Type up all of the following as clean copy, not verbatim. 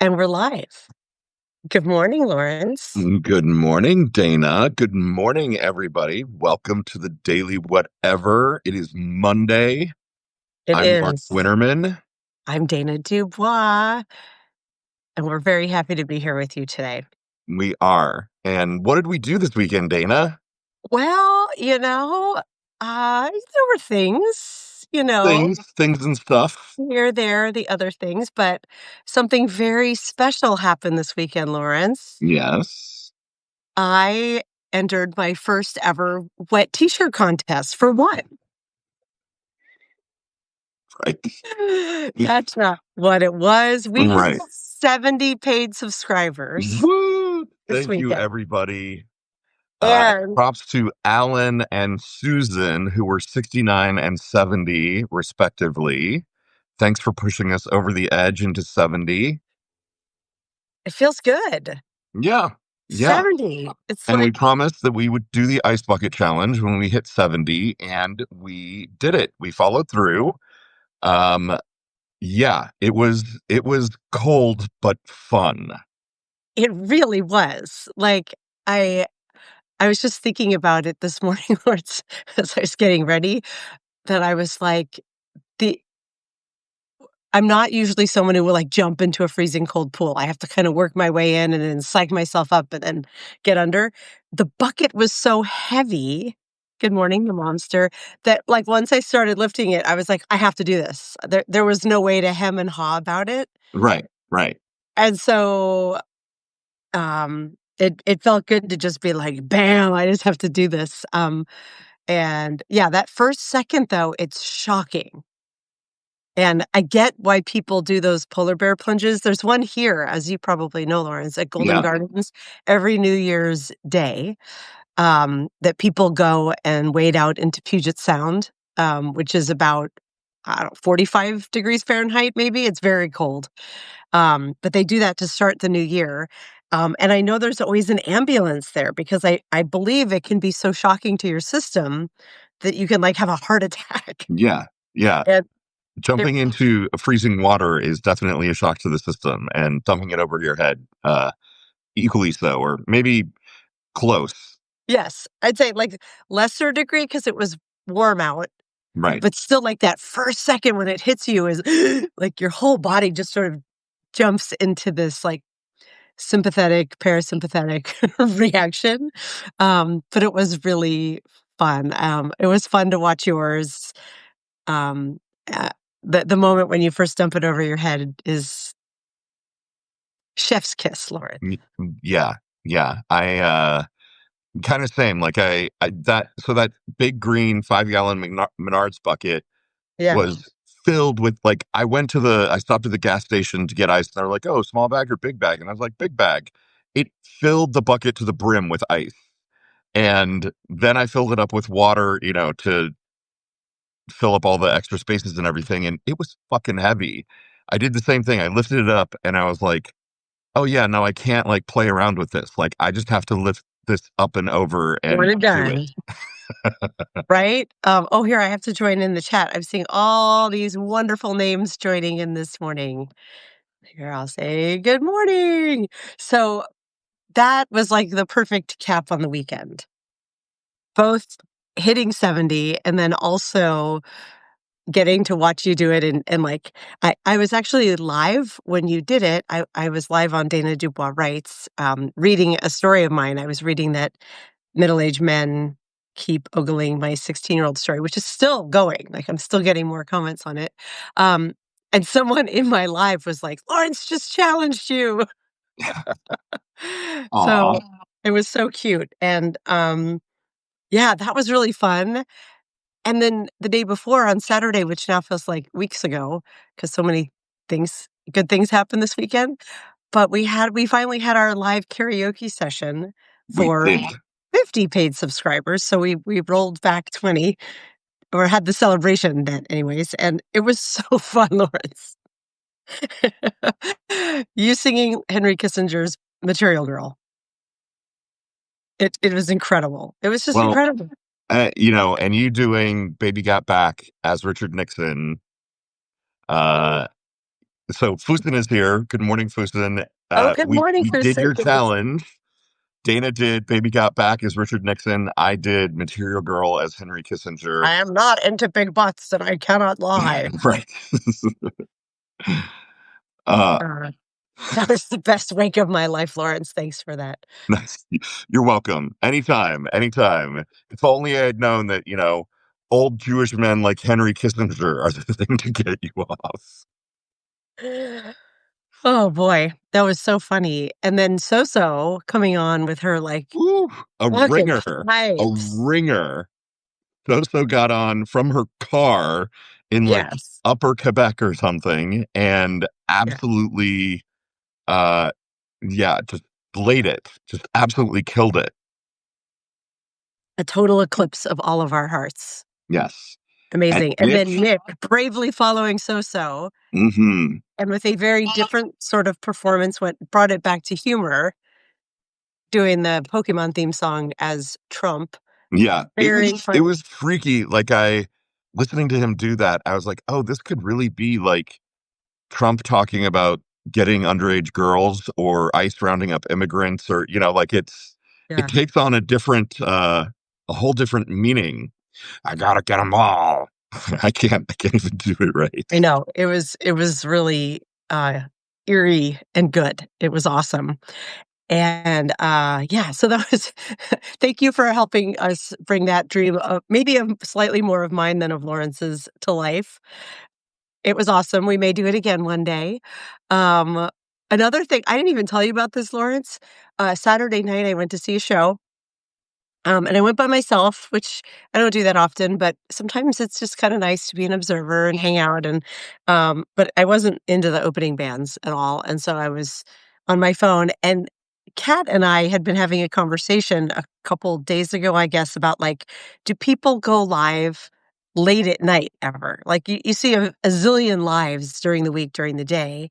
And we're live. Good morning, Lawrence. Good morning, Dana. Good morning, everybody. Welcome to the Daily Whatever. It is Monday. It I'm Mark is. Winterman. I'm Dana Dubois, and we're very happy to be here with you today. We are. And what did we do this weekend, Dana? Well, there were things, Things and stuff. here, there, the other things, but something very special happened this weekend, Lawrence. Yes. I entered my first ever wet t-shirt contest for what? Right. That's not what it was. We hit Right. 70 paid subscribers Woo! this Thank you, weekend. everybody. And Props to Alan and Susan, who were 69 and 70, respectively. Thanks for pushing us over the edge into 70. it feels good. Yeah. Yeah. 70. It's And we like, promised that we would do the ice bucket challenge when we hit 70, and we did it. We followed through. Um, yeah, it was cold but fun. it really was. Like, I I was just thinking about it this morning, Lawrence, as I was getting ready, that I was like, the I'm not usually someone who will, like, jump into a freezing cold pool. I have to kinda work my way in and then psych myself up and then get under. The bucket was so heavy, good morning, the monster, that, like, once I started lifting it, I was like, "I have to do this." There was no way to hem and haw about it. Right, right. And so, it felt good to just be like, "Bam, I just have to do this." And yeah, that first second, though, it's shocking. And I get why people do those polar bear plunges. There's one here, as you probably know, Lawrence, at Golden Yeah, Gardens every New Year's Day, that people go and wade out into Puget Sound, which is about, I don't know, 45 degrees Fahrenheit, maybe. It's very cold. But they do that to start the new year. And I know there's always an ambulance there because I believe it can be so shocking to your system that you can, like, have a heart attack. yeah, yeah. And it Jumping into freezing water is definitely a shock to the system, and dumping it over your head, equally so, or maybe close. Yes, I'd say, like, lesser degree because it was warm out, Right. but still, like, that first second when it hits you is like, your whole body just sort of jumps into this, like, sympathetic, parasympathetic reaction, but it was really fun. It was fun to watch yours. Um, uh, the moment when you first dump it over your head is chef's kiss, Lauren. Yeah, yeah. Kind of same. Like that big green 5-gallon Menards bucket Yeah. was filled with, like, I stopped at the gas station to get ice, and they were like, "Oh, small bag or big bag?" And I was like, "Big bag." It filled the bucket to the brim with ice. And then I filled it up with water, to fill up all the extra spaces and everything, and it was fucking heavy. I did the same thing. I lifted it up and I was like, "Oh yeah, no, I can't, like, play around with this. Like, I just have to lift this up and over One and and do it." done. Right? Oh, here, I have to join in the chat. I'm seeing all these wonderful names joining in this morning. Here, I'll say good morning. So that was like the perfect cap on the weekend. Both hitting 70 and then also getting to watch you do it and like I was actually live when you did it. I was live on Dana Dubois Writes, reading a story of mine. I was reading that middle-aged men keep ogling my 16-year-old story, which is still going. Like, I'm still getting more comments on it. Um, and someone in my live was like, "Lawrence just challenged you." Aw. So it was so cute. And yeah, that was really fun. And then the day before on Saturday, which now feels like weeks ago, because so many good things happened this weekend. But we finally had our live karaoke session We for did. 50 paid subscribers, so we rolled back 20 or had the celebration then anyways, and it was so fun, Lawrence. You singing Henry Kissinger's Material Girl. It was incredible. It was just Well, incredible. and you doing Baby Got Back as Richard Nixon, uh, So Fusen is here. Good morning, Fusen. Oh, good morning, We did Kristen. your challenge. Dana did Baby Got Back as Richard Nixon. I did Material Girl as Henry Kissinger. I am not into big butts, and I cannot lie. Right. uh, Uh, that was the best wake of my life, Lawrence. Thanks for that. nice. You're welcome. Anytime, anytime. If only I had known that, old Jewish men like Henry Kissinger are the thing to get you off. Oh boy, that was so funny. And then So coming on with her like Woo, a fucking ringer. A pipes. ringer. Soso got on from her car in like Yes. upper Quebec or something and Yeah. absolutely, uh, yeah, just slayed it. Just absolutely killed it. A total eclipse of all of our hearts. Yes. And Amazing. And Nick, then Nick bravely following hmm and with a very different sort of performance brought it back to humor, doing the Pokemon theme song as Trump. yeah, Very it funny. was freaky. Like listening to him do that, I was like, oh, this could really be like Trump talking about getting underage girls or ICE rounding up immigrants or, like it Yeah. takes on a whole different meaning. I gotta get them all. I can't even do it right. I know. It was really, eerie and good. It was awesome. And, yeah, so that was thank you for helping us bring that dream of maybe a slightly more of mine than of Lawrence's to life. It was awesome. We may do it again one day. Um, Another thing I didn't even tell you about this, Lawrence. Saturday night, I went to see a show. And I went by myself, which I don't do that often, but sometimes it's just kinda nice to be an observer and hang out but I wasn't into the opening bands at all, and so I was on my phone, and Kat and I had been having a conversation a couple days ago, I guess, about, like, do people go live late at night ever? Like, you see a zillion lives during the week, during the day,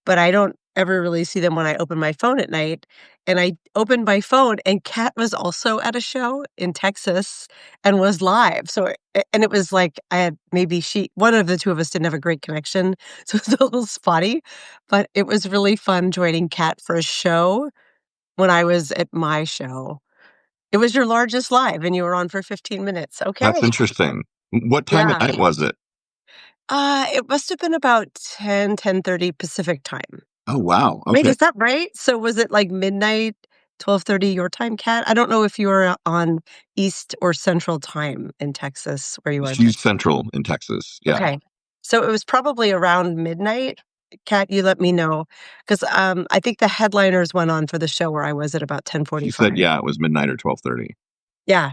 but I don't ever really see them when I open my phone at night, and I opened my phone, and Kat was also at a show in Texas and was live, so and it was like I had maybe one of the 2 of us didn't have a great connection, so it was a little spotty, but it was really fun joining Kat for a show when I was at my show. It was your largest live, and you were on for 15 minutes. That's Okay. interesting. What time at Yeah. night was it? It must have been about 10:30 Pacific time. Oh, wow. Wait, Okay. is that right? So was it like midnight, 12:30 your time, Kat? I don't know if you were on East or Central Time in Texas where you are in She's Texas. central in Texas. Yeah. Okay. So it was probably around midnight. Kat, you let me know, 'cause, I think the headliners went on for the show where I was at about She said, 10:45. yeah, it was midnight or 12:30. Yeah.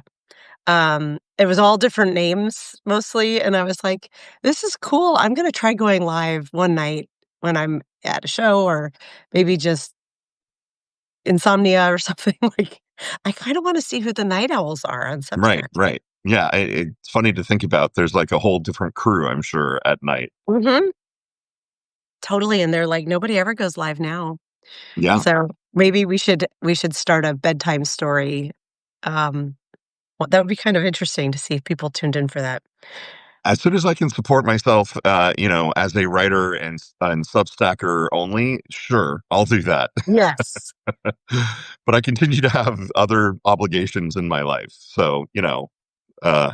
It was all different names mostly, and I was like, "This is cool. I'm gonna try going live one night when I'm at a show or maybe just insomnia or something." Like, I kinda wanna see who the Night Owls are on Right, Substack. right. Yeah, it's funny to think about. There's like a whole different crew, I'm sure, at night. Mhm. Totally, and they're like, "Nobody ever goes live now." Yeah. So, maybe we should start a bedtime story. Um, well, that would be kind of interesting to see if people tuned in for that. As soon as I can support myself, as a writer and Substacker only, sure, I'll do that. Yes. But I continue to have other obligations in my life. So, uh,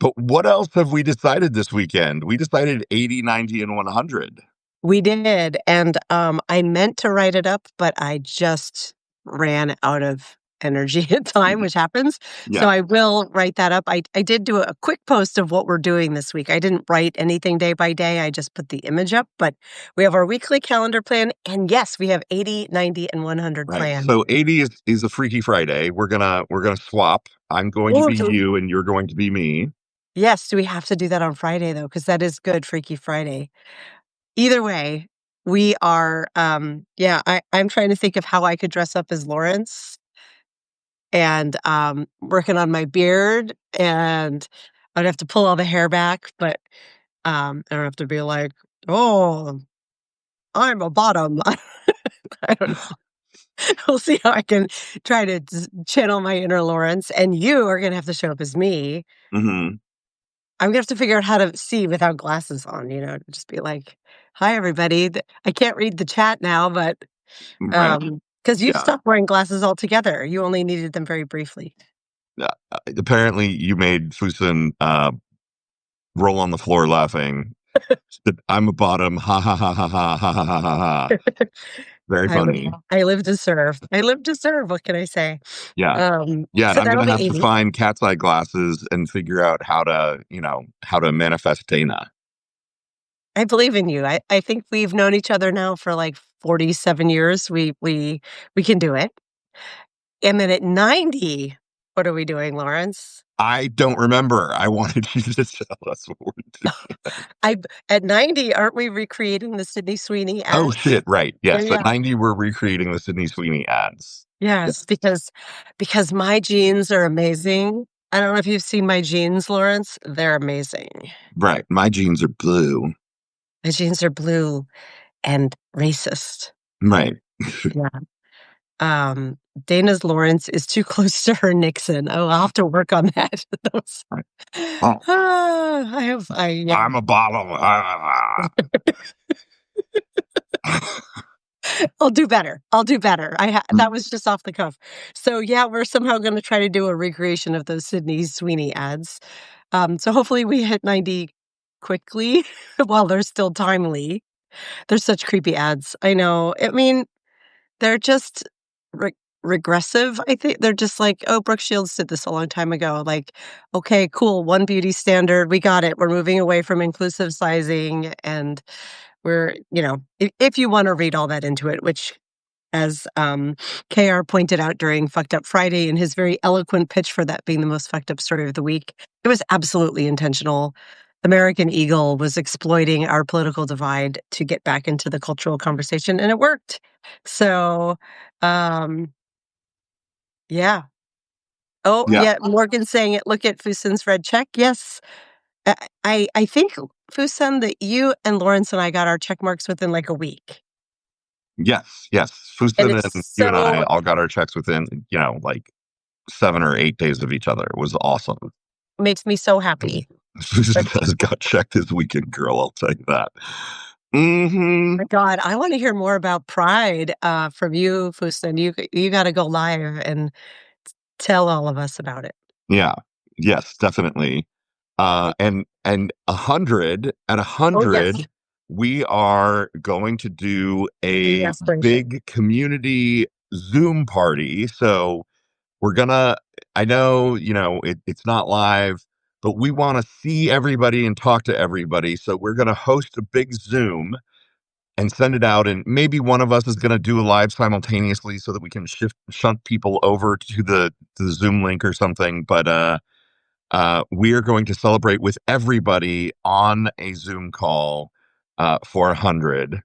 but what else have we decided this weekend? We decided 80, 90, and 100. We did, and, I meant to write it up, but I just ran out of energy and time, which happens, so Yeah, I will write that up. I did do a quick post of what we're doing this week. I didn't write anything day by day, I just put the image up, but we have our weekly calendar plan, and yes, we have 80, 90, and 100 right. planned. So 80 is a Freaky Friday. We're gonna swap. I'm going to Ooh, be you, and you're going to be me. yes, do we have to do that on Friday, though? Because that is Good Freaky Friday. Either way, we are, yeah, I'm trying to think of how I could dress up as Lawrence and, working on my beard, and I'd have to pull all the hair back, but, I don't have to be like, "Oh, I'm a bottom." I don't know. We'll see how I can try to channel my inner Lawrence, and you are gonna have to show up as me. Hmm. I'm gonna have to figure out how to see without glasses on, just be like, Hi, everybody. I can't read the chat now, but Right. because you've Yeah. stopped wearing glasses altogether. You only needed them very briefly. Yeah. Apparently, you made Fusen roll on the floor laughing. Said, I'm a bottom. Ha ha ha ha ha ha ha ha ha. Ha. Very I live, funny. I live to serve. I live to serve. What can I say? Yeah. Yeah. And So I'm going that'll to be have to easy. find cat's eye glasses and figure out how to manifest Dana. I believe in you. I think we've known each other now for like 47 years. We can do it. And then at 90, what are we doing, Lawrence? I don't remember. I wanted you to tell us what we're doing. I At 90, aren't we recreating the Sydney Sweeney Oh, ads? shit. Right. Yeah, Yes. At yeah. 90, we're recreating the Sydney Sweeney ads. Yes, Yes. because my jeans are amazing. I don't know if you've seen my jeans, Lawrence. They're amazing. Right. My jeans are blue. My jeans are blue and racist. Right. Yeah. Um, Dana's Lawrence is too close to her Nixon. Oh, I'll have to work on that. Those- Right. Oh, yeah. I'm a bottom. I'll do better. I'll do better. That was just off the cuff. So yeah, we're somehow going to try to do a recreation of those Sydney Sweeney ads. So hopefully we hit 90 quickly while they're still timely. They're such creepy ads. I know. I mean, they're just re- regressive. I think they're just like, oh, Brooke Shields did this a long time ago. Like, okay, cool. One beauty standard. We got it. We're moving away from inclusive sizing. And if you want to read all that into it, which as KR pointed out during Fucked Up Friday in his very eloquent pitch for that being the most fucked up story of the week, it was absolutely intentional. American Eagle was exploiting our political divide to get back into the cultural conversation, and it worked. So, um, yeah. Oh, Yeah. yeah. Morgan's saying it. Look at Fusen's red check. Yes. I think, Fusen, that you and Lawrence and I got our check marks within like a week. Yes. Yes. And Fusen it's and you and I so all got our checks within, like 7 or 8 days of each other. It was awesome. makes me so happy. Fusen has got checked this weekend, girl. I'll tell you that. Hmm. My God, I want to hear more about Pride from you, Fusen. You got to go live and tell all of us about it. Yeah. Yes, definitely. And 100 at a Oh yes, hundred, we are going to do the a aspiration. big community Zoom party. So we're gonna. I know it's not live, but we want to see everybody and talk to everybody. So we're gonna host a big Zoom and send it out, and maybe one of us is going to do a live simultaneously so that we can shunt people over to the Zoom link or something. But we are going to celebrate with everybody on a Zoom call for 100.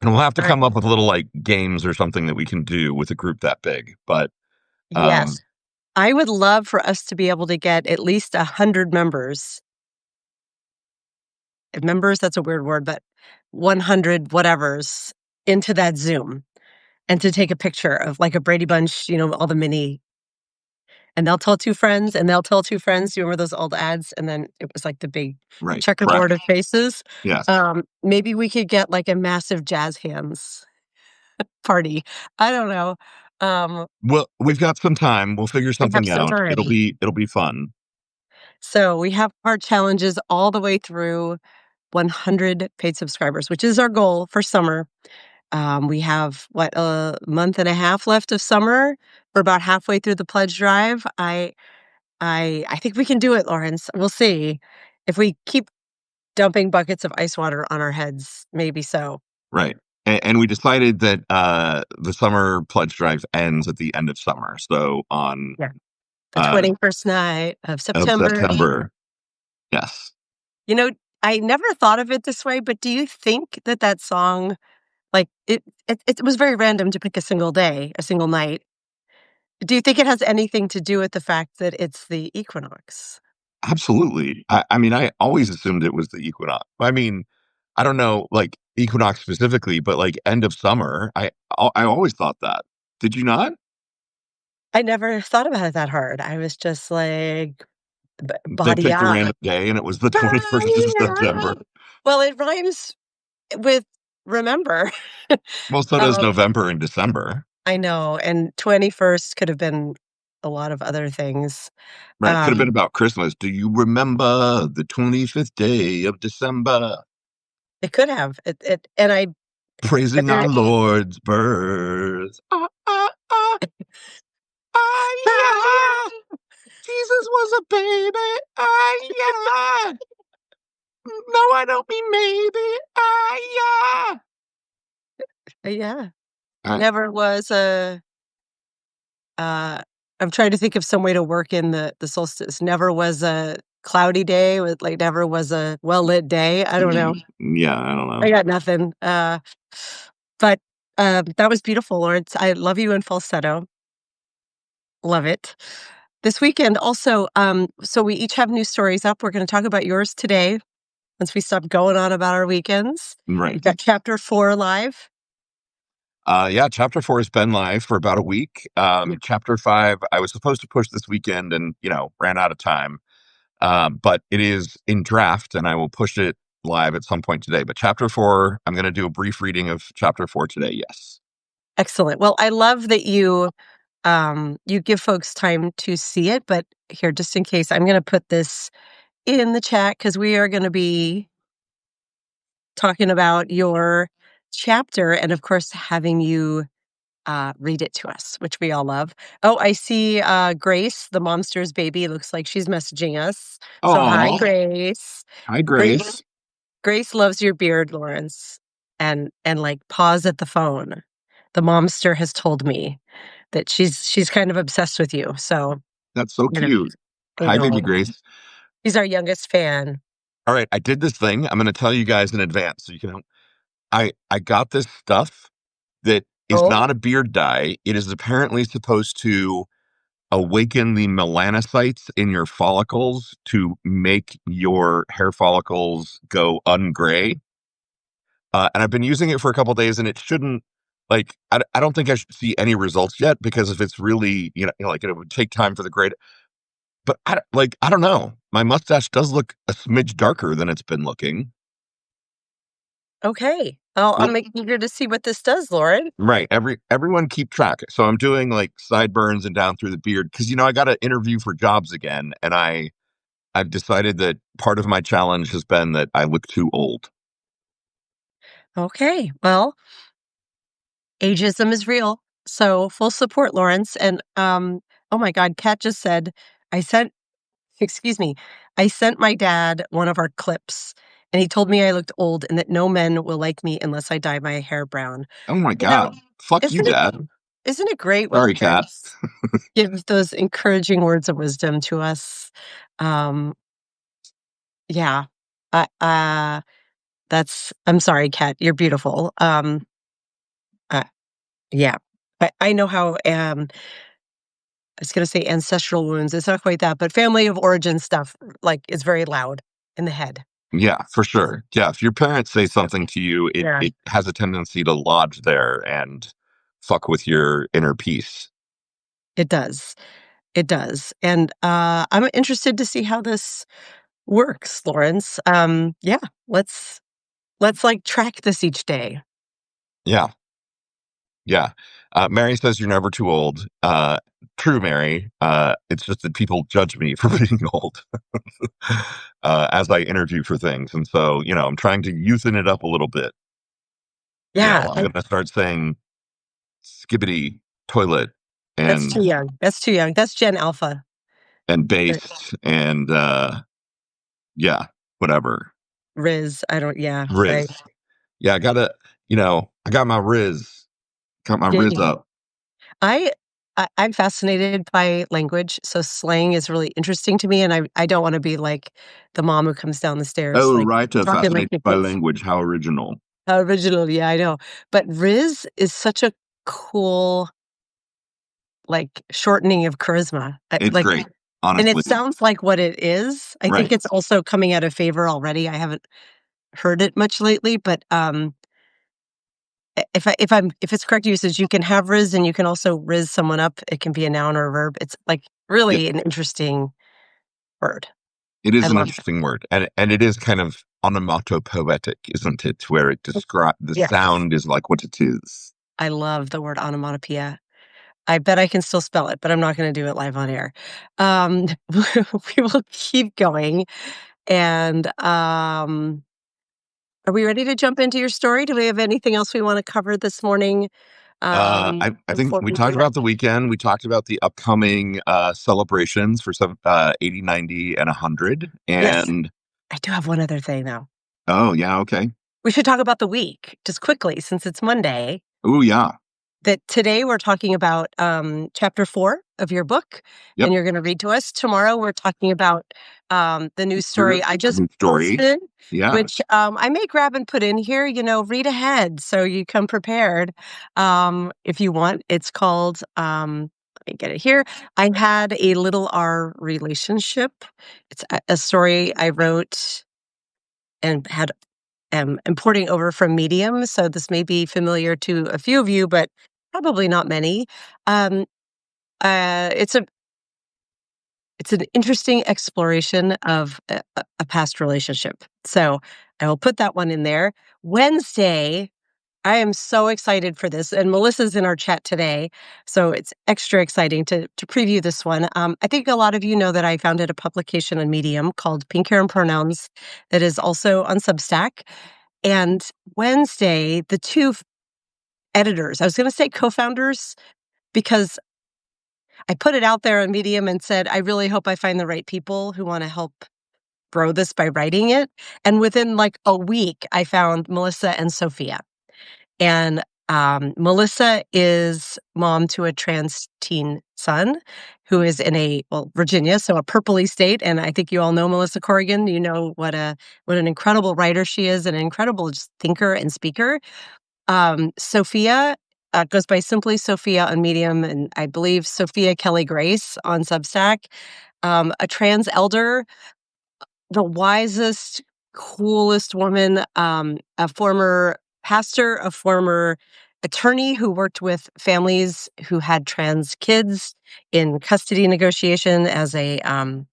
And we'll have to All right. come up with little like games or something that we can do with a group that big. But Yes, um, I would love for us to be able to get at least 100 members. Members, that's a weird word, but 100 whatevers into that Zoom and to take a picture of like a Brady Bunch, all the mini. And they'll tell two friends, and they'll tell two friends. Do you remember those old ads? And then it was like the big right, correct. checkerboard of faces. Yes. Maybe we could get like a massive jazz hands party. I don't know. Um, Well, we've got some time. We'll figure we have something some out. It'll time. be fun. So we have our challenges all the way through 100 paid subscribers, which is our goal for summer. We have a month and a half left of summer. We're about halfway through the pledge drive. I think we can do it, Lawrence. We'll see. If we keep dumping buckets of ice water on our heads, maybe so. Right. And we decided that the summer pledge drive ends at the end of summer. So on Yeah. The uh, 21st night of of September. September. Yes. You know, I never thought of it this way, but do you think that that song, like, it was very random to pick a single day, a single night. Do you think it has anything to do with the fact that it's the equinox? Absolutely. I mean, I always assumed it was the equinox. I mean, I don't know, like equinox specifically, but like end of summer. I always thought that. Did you not? I never thought about it that hard. I was just like, They picked a Badia. random day and it was the 21st of Badia. September. Well, it rhymes. with remember. Well, so does Um, November and December. I know, and 21st could have been a lot of other things. Right. Could have been Um, about Christmas. Do you remember the 25th day of December? it could have. And Praising our there Lord's birth. Ah, ah, ah, ah, yeah. Jesus was a baby. Ah, yeah. No, I don't mean maybe. Ah, yeah. yeah, Uh, never was a, uh I'm trying to think of some way to work in the solstice. Never was a cloudy day with, like, never was a well-lit day. I don't know. yeah, I don't I know. got nothing. But, that was beautiful, Lawrence. I love you in falsetto. Love it. This weekend also, so we each have new stories up. We're gonna talk about yours today once we stop going on about our weekends. We've Right. got chapter 4 live. Yeah, chapter 4 has been live for about a week. Yeah. Chapter 5, I was supposed to push this weekend and, ran out of time. But it is in draft and I will push it live at some point today. But chapter 4, I'm going to do a brief reading of chapter 4 today. Yes. Excellent. Well, I love that you give folks time to see it, but here, just in case, I'm gonna put this in the chat because we are gonna be talking about your chapter and, of course, having you, read it to us, which we all love. Oh, I see, Grace, the momster's baby, looks like she's messaging us. So hi, Oh, Grace. hi, Grace Grace. Grace loves your beard, Lawrence, and, like, paws at the phone. The momster has told me that she's kind of obsessed with you, so, That's so you know cute. I Hi, baby know. Grace. He's our youngest fan. All right, I did this thing. I'm going to tell you guys in advance so you can. I got this stuff that is Oh, not a beard dye. It is apparently supposed to awaken the melanocytes in your follicles to make your hair follicles go ungray. And I've been using it for a couple days, and it shouldn't like I don't think I should see any results yet because if it's really like it would take time for the grade. But I don't know. My mustache does look a smidge darker than it's been looking. okay. Well, I'm eager to see what this does, Lauren. right. Everyone keep track. So I'm doing like sideburns and down through the beard because I got to interview for jobs again, and I've decided that part of my challenge has been that I look too old. Okay, well, ageism is real, so full support, Lawrence, and, oh my god, Kat just said, I sent excuse me, I sent my dad one of our clips, and he told me I looked old and that no men will like me unless I dye my hair brown. Oh my You know, god. Fuck you, isn't it Dad. isn't it great when Sorry, Cat. parents give those encouraging words of wisdom to us? Um, yeah. That's I'm sorry, Kat, you're beautiful. Uh, yeah. I know how, I was gonna say ancestral wounds, it's not quite that, but family of origin stuff, like, is very loud in the head. Yeah, for sure. Yeah, if your parents say something to you, it Yeah, it has a tendency to lodge there and fuck with your inner peace. it does. It does, and, I'm interested to see how this works, Lawrence. Yeah, let's, like, track this each day. Yeah, yeah. Mary says you're never too old. True, Mary. It's just that people judge me for being old as I interview for things, and so I'm trying to youthen it up a little bit. Yeah, I'm gonna start saying skibbity toilet that's too and young. That's too young. That's Gen Alpha. Uh, based and yeah, whatever. Riz, I don't yeah, Riz. right. Yeah, I got my Riz. Got my Yeah, Riz yeah. up. I I'm fascinated by language, so slang is really interesting to me, and I don't wanna be like the mom who comes down the stairs, Oh, like, writer talking like fascinated the by kids. language. How original. How original, yeah, I know. But Riz is such a cool, like, shortening of charisma. It's great, And it honestly. sounds like what it is. I think Right. it's also coming out of favor already. I haven't heard it much lately, but, if it's correct usage, you can have Riz and you can also Riz someone up. It can be a noun or a verb. It's, like, Yep. really an interesting word. It I is an love interesting word. And it is kind of onomatopoetic, isn't it? Where it describes the Yes. sound is like what it is. I love the word onomatopoeia. I bet I can still spell it, but I'm not gonna do it live on air. Um, we will keep going, and, are we ready to jump into your story? Do we have anything else we wanna cover this morning, I think before we we do talked that? about the weekend. We talked about the upcoming celebrations for some 80, 90, and 100. Yes. And I do have one other thing, though. oh, yeah, okay. We should talk about the week, just quickly, since it's Monday. Oh, yeah. That today we're talking about, chapter 4 of your book, and Yep. you're gonna read to us. Tomorrow, we're talking about, the news story I just New story. posted, Yeah. which, I may grab and put in here, read ahead so you come prepared, if you want. It's called, let me get it here. I had a little R relationship. It's a story I wrote and had am importing over from Medium, so this may be familiar to a few of you, but probably not many. Um, it's an interesting exploration of a past relationship. So I will put that one in there. Wednesday, I am so excited for this, and Melissa's in our chat today, so it's extra exciting to preview this one. I think a lot of you know that I founded a publication on Medium called Pink Hair and Pronouns that is also on Substack. And Wednesday, the 2 editors, I was gonna say co-founders because I put it out there on Medium and said, "I really hope I find the right people who wanna help grow this by writing it." And within, like, a week, I found Melissa and Sophia. And, Melissa is mom to a trans teen son who is in Virginia, so a purpley state, and I think you all know Melissa Corrigan. You know what an incredible writer she is, an incredible just thinker and speaker. Sophia, goes by simply Sophia on Medium, and I believe Sophia Kelly Grace on Substack. A trans elder, the wisest, coolest woman, a former pastor, a former attorney who worked with families who had trans kids in custody negotiation as my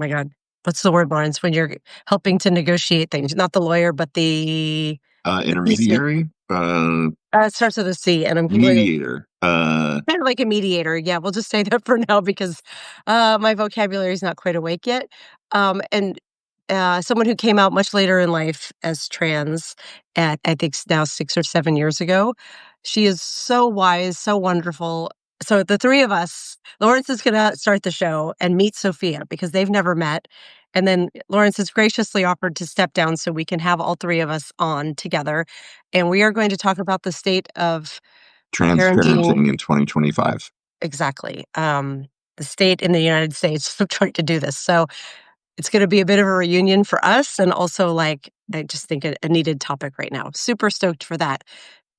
God, what's the word, Lawrence, when you're helping to negotiate things? Not the lawyer, but the peacemaker. Intermediary, It starts with a C, and I'm giggling. mediator, Kind of like a mediator. Yeah, we'll just say that for now because my vocabulary is not quite awake yet. And someone who came out much later in life as trans at, I think, now 6 or 7 years ago. She is so wise, so wonderful. So the three of us, Lawrence is going to start the show and meet Sophia because they've never met. And then Lawrence has graciously offered to step down so we can have all three of us on together. And we are going to talk about the state of parenting. transparenting in 2025. Exactly. The state in the United States of trying to do this. So it's going to be a bit of a reunion for us. And also, like, I just think a needed topic right now. Super stoked for that.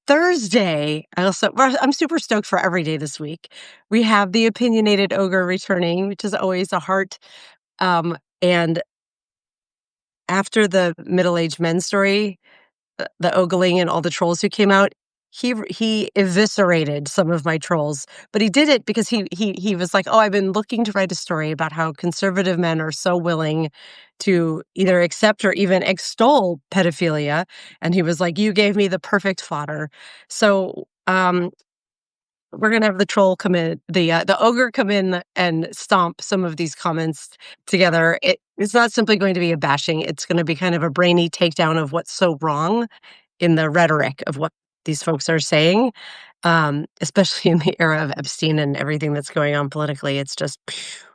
Thursday, I'm super stoked for every day this week. We have the opinionated ogre returning, which is always a heart. And after the middle-aged men story, the ogling and all the trolls who came out, he eviscerated some of my trolls, but he did it because he was like, "Oh, I've been looking to write a story about how conservative men are so willing to either accept or even extol pedophilia," and he was like, "You gave me the perfect fodder." So, we're gonna have the troll come in, the ogre come in and stomp some of these comments together. It's not simply going to be a bashing, it's gonna be kind of a brainy takedown of what's so wrong in the rhetoric of what these folks are saying, especially in the era of Epstein and everything that's going on politically. It's just phew.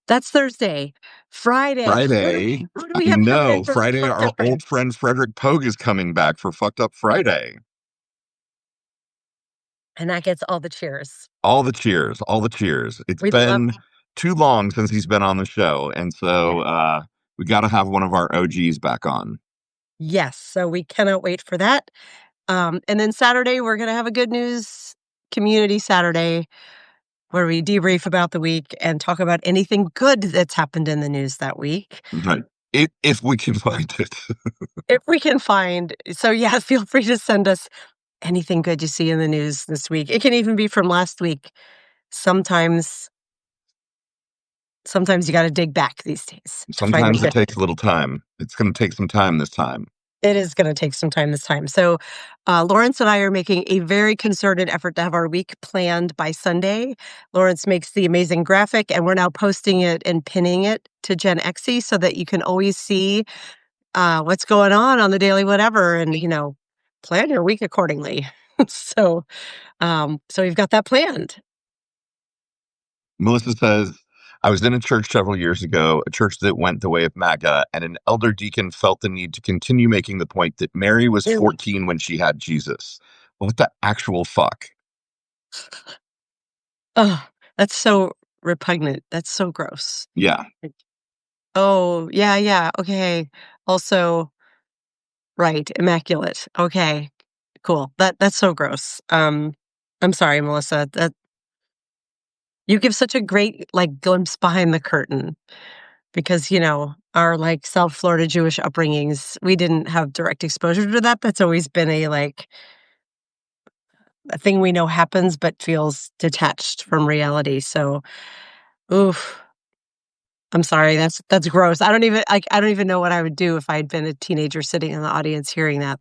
That's Thursday. Friday, Friday, what do I we have coming in know. for Friday, Fucked our Up old Friends? friend Frederick Pogue is coming back for Fucked Up Friday. And that gets all the cheers. All the cheers, all the cheers. It's We love been too long since he's been on the show, and so it. we got to have one of our OGs back on. Yes, so we cannot wait for that. And then Saturday, we're gonna have a good news community Saturday where we debrief about the week and talk about anything good that's happened in the news that week. Right. If we can find it. If we can find, so yeah, feel free to send us anything good you see in the news this week. It can even be from last week. Sometimes sometimes you got to dig back these days to find the Sometimes it good. takes a little time. It's going to take some time this time. It is going to take some time this time. So, Lawrence and I are making a very concerted effort to have our week planned by Sunday. Lawrence makes the amazing graphic, and we're now posting it and pinning it to Gen Xe so that you can always see what's going on the daily whatever, and plan your week accordingly. so, so we've got that planned. Melissa says, I was in a church several years ago, a church that went the way of MAGA, and an elder deacon felt the need to continue making the point that Mary was Really? 14 when she had Jesus. What the actual fuck? Oh, that's so repugnant. That's so gross. Yeah. Like, oh, yeah, yeah. Okay. Also, right, immaculate. Okay. Cool. That's so gross. I'm sorry, Melissa. That you give such a great glimpse behind the curtain because, our South Florida Jewish upbringings, we didn't have direct exposure to that. That's always been a thing we know happens but feels detached from reality. So, oof. I'm sorry, that's gross. I don't even know what I would do if I'd been a teenager sitting in the audience hearing that.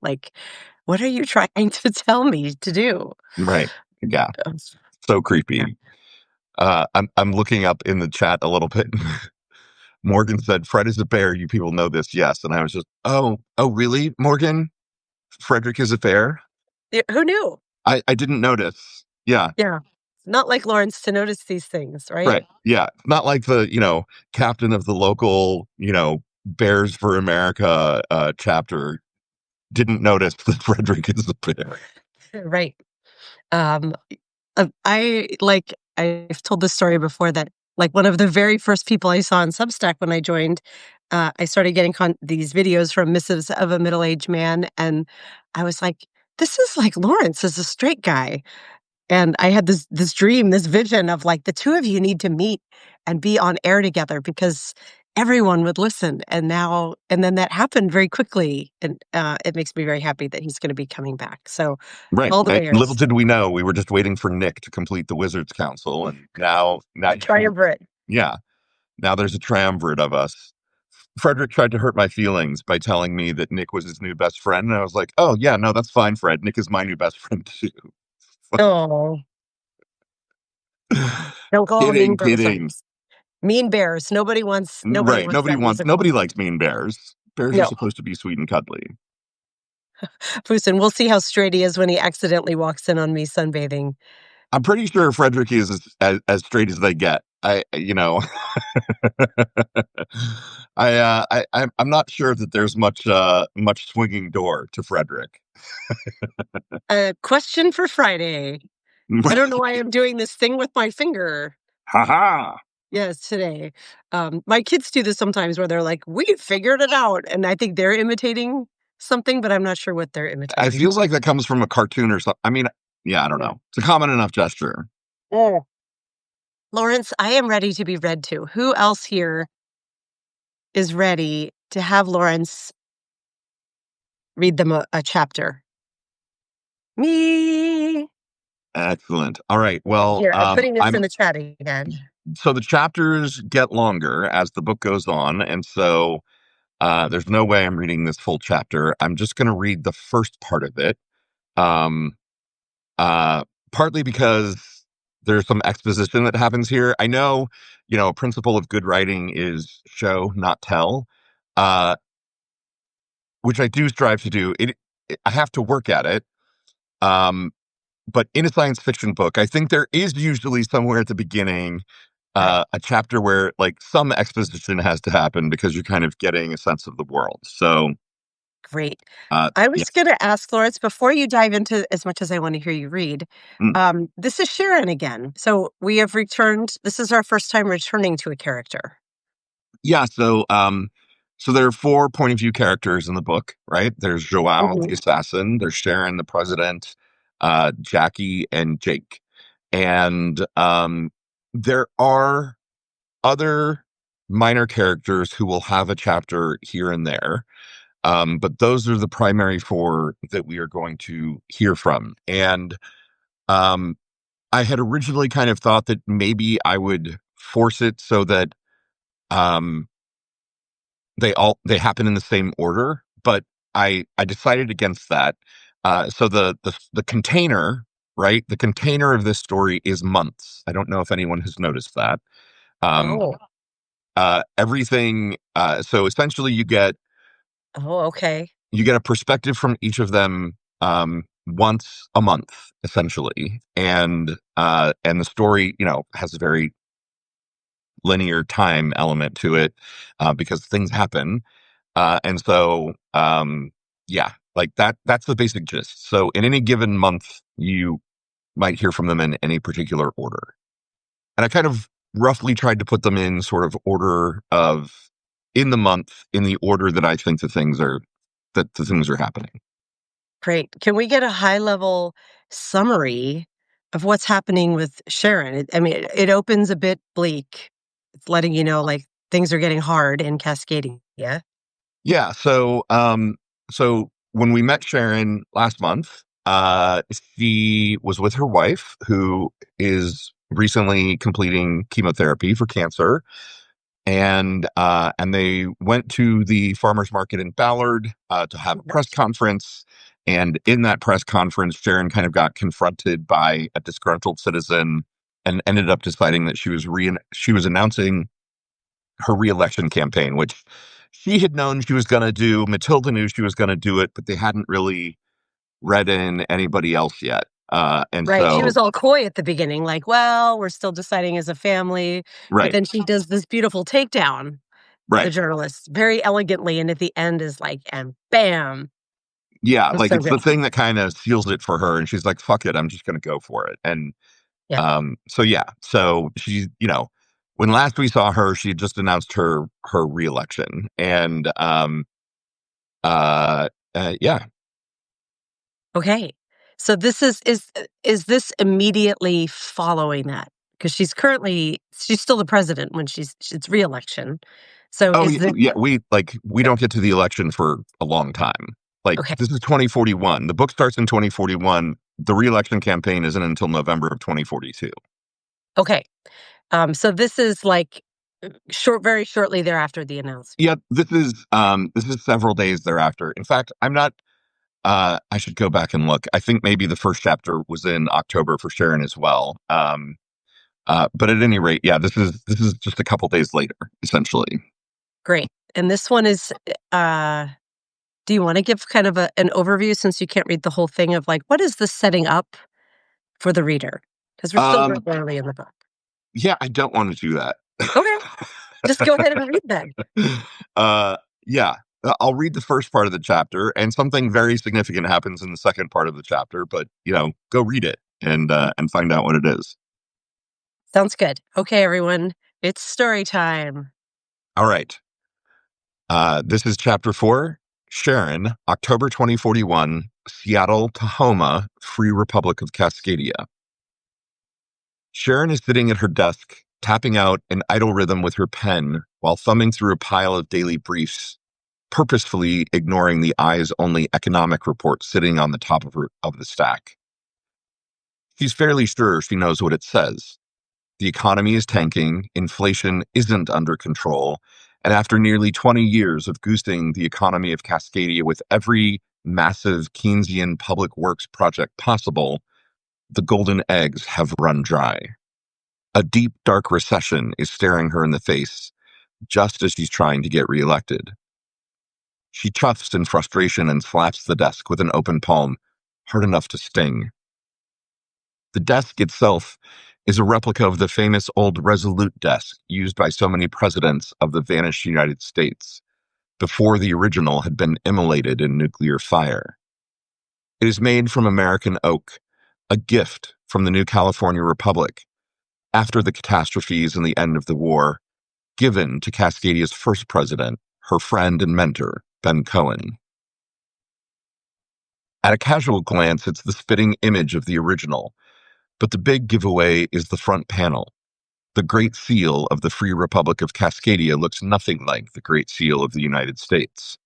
What are you trying to tell me to do? Right. Yeah. Ugh, So yeah. creepy. I'm looking up in the chat a little bit. Morgan said, Fred is a bear. You people know this. Yes. And I was just, oh, really, Morgan? Frederick is a bear? Yeah, who knew? I didn't notice. Yeah. Yeah. Not like Lawrence to notice these things, right? Right. Yeah. Not like the, captain of the local, Bears for America chapter didn't notice that Frederick is a bear. Right. Um, I've told this story before that one of the very first people I saw on Substack when I joined, I started getting these videos from Missives of a Middle-Aged Man, and I was like, "This is like Lawrence as a straight guy." And I had this dream, this vision of the two of you need to meet and be on air together because everyone would listen. And then that happened very quickly, and it makes me very happy that he's going to be coming back. So Right. all the Little bears, did we know, we were just waiting for Nick to complete the Wizards Council. And now, triumvirate. yeah, now there's a triumvirate of us. Frederick tried to hurt my feelings by telling me that Nick was his new best friend. And I was like, oh, yeah, no, that's fine, Fred. Nick is my new best friend, too. Oh, don't call them mean Kidding, girls. kidding. Mean bears. Nobody Right. wants that musical. Nobody likes mean bears. Bears are No, supposed to be sweet and cuddly. Fusen. We'll see how straight he is when he accidentally walks in on me sunbathing. I'm pretty sure Frederick is as straight as they get. I'm not sure that there's much swinging door to Frederick. A question for Friday. I don't know why I'm doing this thing with my finger. Ha ha. Yes, today. My kids do this sometimes where they're like, "We figured it out," and I think they're imitating something, but I'm not sure what they're It imitating. feels like that comes from a cartoon or something. I mean, yeah, I don't know. It's a common enough gesture. Oh. Lawrence, I am ready to be read to. Who else here is ready to have Lawrence read them a chapter? Me. Excellent. All right. Well, Here, I'm putting this I'm in the chat again. so the chapters get longer as the book goes on, and so there's no way I'm reading this full chapter. I'm just going to read the first part of it. Um, uh, Partly because there's some exposition that happens here. I know, a principle of good writing is show, not tell, uh, which I do strive to do. I have to work at it. Um, but in a science fiction book, I think there is usually somewhere at the beginning Right. a chapter where some exposition has to happen because you're kind of getting a sense of the world. So, Great. uh, I yeah. was going to ask Lawrence before you dive into as much as I want to hear you read. Mm. This is Sharon again. So we have returned. This is our first time returning to a character. Yeah, so there are four point of view characters in the book, right? There's Joao, Mhm. the assassin, there's Sharon, the president, Jackie, and Jake. And there are other minor characters who will have a chapter here and there. But those are the primary four that we are going to hear from. And um, I had originally kind of thought that maybe I would force it so that Um, they happen in the same order, but I decided against that. So the container, right? The container of this story is months. I don't know if anyone has noticed that. Um, Oh. everything. So essentially, Oh, okay. you get a perspective from each of them once a month, essentially, and the story, has a very linear time element to it because things happen. And so, yeah, like that's the basic gist. So in any given month, you might hear from them in any particular order. And I kind of roughly tried to put them in sort of order of in the month, in the order that I think that the things are happening. Great. Can we get a high level summary of what's happening with Sharon? I mean, it opens a bit bleak. It's letting you know like things are getting hard in Cascadia. Yeah. Yeah. So when we met Sharon last month, she was with her wife, who is recently completing chemotherapy for cancer, and they went to the farmers market in Ballard to have a press conference. And in that press conference, Sharon kind of got confronted by a disgruntled citizen and ended up deciding that she was announcing her reelection campaign, which she had known she was going to do. Matilda knew she was going to do it, but they hadn't really read in anybody else yet. And Right. She so, was all coy at the beginning, like, well, we're still deciding as a family. But right, then she does this beautiful takedown of the right. journalists very elegantly. And at the end is like, and bam. Yeah, It's like so it's good. the thing that kind of seals it for her. And she's like, fuck it, I'm just going to go for it. And Yeah. so, yeah, so she, when last we saw her, she had just announced her reelection. And uh, yeah. Okay. So this is this immediately following that? Because she's still the president when it's reelection. So Oh, is this yeah, we don't get to the election for a long time. Like, okay? this is 2041. The book starts in 2041. The reelection campaign isn't until November of 2042. Okay. So this is like very shortly thereafter the announcement. Yeah, this is several days thereafter. In fact, I'm not I should go back and look. I think maybe the first chapter was in October for Sharon as well. But at any rate, yeah, this is just a couple days later, essentially. Great. And this one is do you want to give kind of an overview since you can't read the whole thing of like what is this setting up for the reader? Because we're still very Um, early in the book. yeah, I don't want to do that. Okay. Just go ahead and read that. uh, yeah, I'll read the first part of the chapter, and something very significant happens in the second part of the chapter. But go read it and find out what it is. Sounds good. Okay, everyone. It's story time. All right. This is chapter 4. Sharon, October 2041, Seattle, Tahoma, Free Republic of Cascadia. Sharon is sitting at her desk, tapping out an idle rhythm with her pen while thumbing through a pile of daily briefs, purposefully ignoring the eyes-only economic report sitting on the top of the stack. She's fairly sure she knows what it says. The economy is tanking, inflation isn't under control, and after nearly 20 years of goosing the economy of Cascadia with every massive Keynesian public works project possible, the golden eggs have run dry. A deep, dark recession is staring her in the face, just as she's trying to get reelected. She chuffs in frustration and slaps the desk with an open palm, hard enough to sting. The desk itself is a replica of the famous old Resolute desk used by so many presidents of the vanished United States before the original had been immolated in nuclear fire. It is made from American oak, a gift from the new California Republic after the catastrophes and the end of the war, given to Cascadia's first president, her friend and mentor, Ben Cohen. At a casual glance, it's the spitting image of the original, but the big giveaway is the front panel. The Great Seal of the Free Republic of Cascadia looks nothing like the Great Seal of the United States.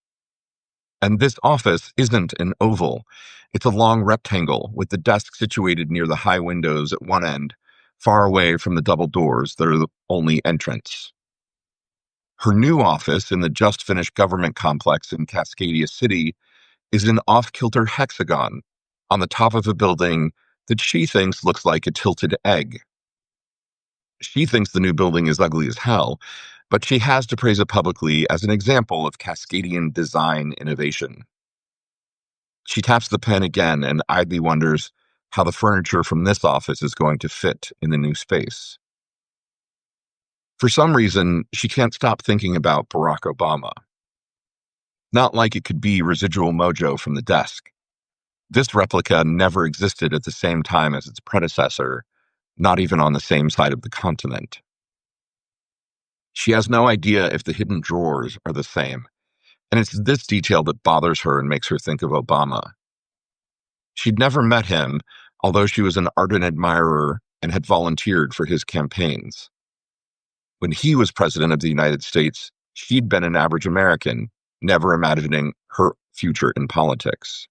And this office isn't an oval. It's a long rectangle with the desk situated near the high windows at one end, far away from the double doors that are the only entrance. Her new office in the just-finished government complex in Cascadia City is an off-kilter hexagon on the top of a building that she thinks looks like a tilted egg. She thinks the new building is ugly as hell, but she has to praise it publicly as an example of Cascadian design innovation. She taps the pen again and idly wonders how the furniture from this office is going to fit in the new space. For some reason, she can't stop thinking about Barack Obama. Not like it could be residual mojo from the desk. This replica never existed at the same time as its predecessor, not even on the same side of the continent. She has no idea if the hidden drawers are the same, and it's this detail that bothers her and makes her think of Obama. She'd never met him, although she was an ardent admirer and had volunteered for his campaigns. When he was president of the United States, she'd been an average American, never imagining her future in politics.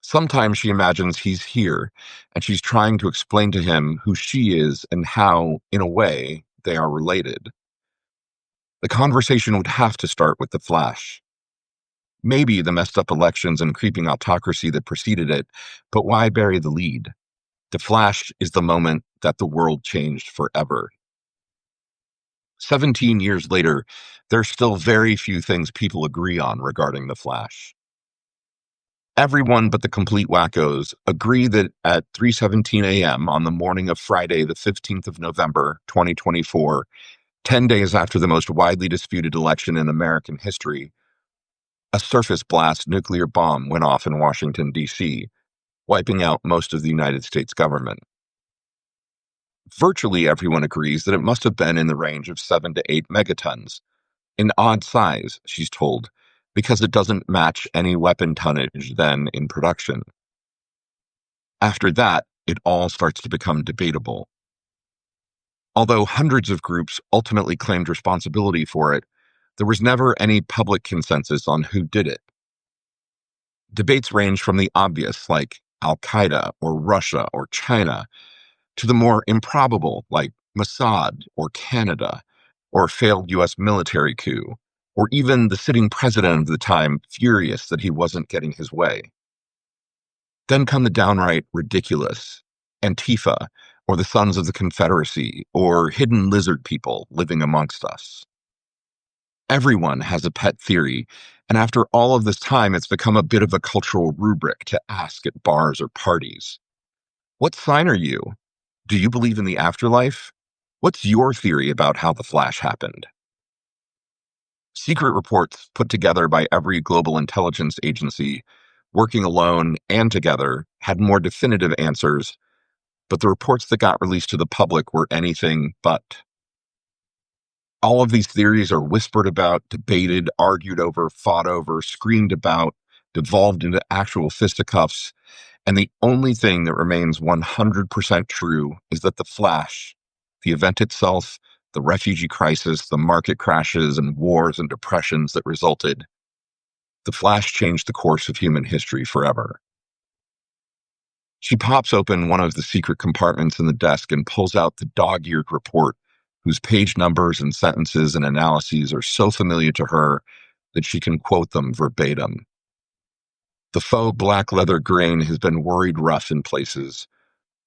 Sometimes she imagines he's here, and she's trying to explain to him who she is and how, in a way, they are related. The conversation would have to start with the Flash. Maybe the messed up elections and creeping autocracy that preceded it, but why bury the lead? The Flash is the moment that the world changed forever. 17 years later, there's still very few things people agree on regarding the Flash. Everyone but the complete wackos agree that at 3:17 a.m. on the morning of Friday, the 15th of November, 2024, 10 days after the most widely disputed election in American history, a surface blast nuclear bomb went off in Washington, D.C., wiping out most of the United States government. Virtually everyone agrees that it must have been in the range of 7 to 8 megatons, an odd size, she's told, because it doesn't match any weapon tonnage then in production. After that, it all starts to become debatable. Although hundreds of groups ultimately claimed responsibility for it, there was never any public consensus on who did it. Debates range from the obvious, like Al-Qaeda or Russia or China, to the more improbable, like Mossad or Canada, or a failed U.S. military coup, or even the sitting president of the time furious that he wasn't getting his way. Then come the downright ridiculous, Antifa, or the Sons of the Confederacy, or hidden lizard people living amongst us. Everyone has a pet theory, and after all of this time, it's become a bit of a cultural rubric to ask at bars or parties. What sign are you? Do you believe in the afterlife? What's your theory about how the Flash happened? Secret reports put together by every global intelligence agency, working alone and together, had more definitive answers, but the reports that got released to the public were anything but. All of these theories are whispered about, debated, argued over, fought over, screamed about, devolved into actual fisticuffs, and the only thing that remains 100% true is that the Flash, the event itself, the refugee crisis, the market crashes and wars and depressions that resulted, the Flash changed the course of human history forever. She pops open one of the secret compartments in the desk and pulls out the dog-eared report, whose page numbers and sentences and analyses are so familiar to her that she can quote them verbatim. The faux black leather grain has been worried rough in places,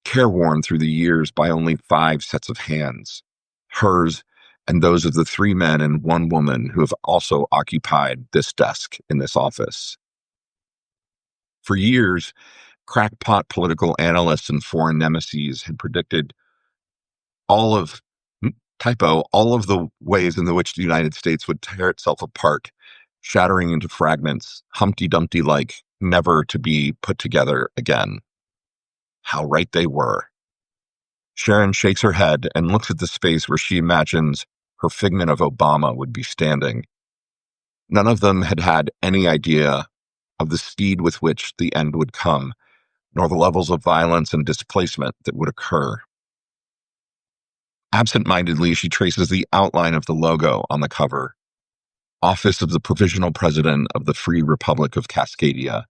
careworn through the years by only 5 sets of hands, hers and those of the 3 men and 1 woman who have also occupied this desk in this office. For years, crackpot political analysts and foreign nemesis had predicted all of, all of the ways in which the United States would tear itself apart, shattering into fragments, Humpty Dumpty-like, never to be put together again. How right they were. Sharon shakes her head and looks at the space where she imagines her figment of Obama would be standing. None of them had had any idea of the speed with which the end would come, nor the levels of violence and displacement that would occur. Absent-mindedly, she traces the outline of the logo on the cover. Office of the Provisional President of the Free Republic of Cascadia.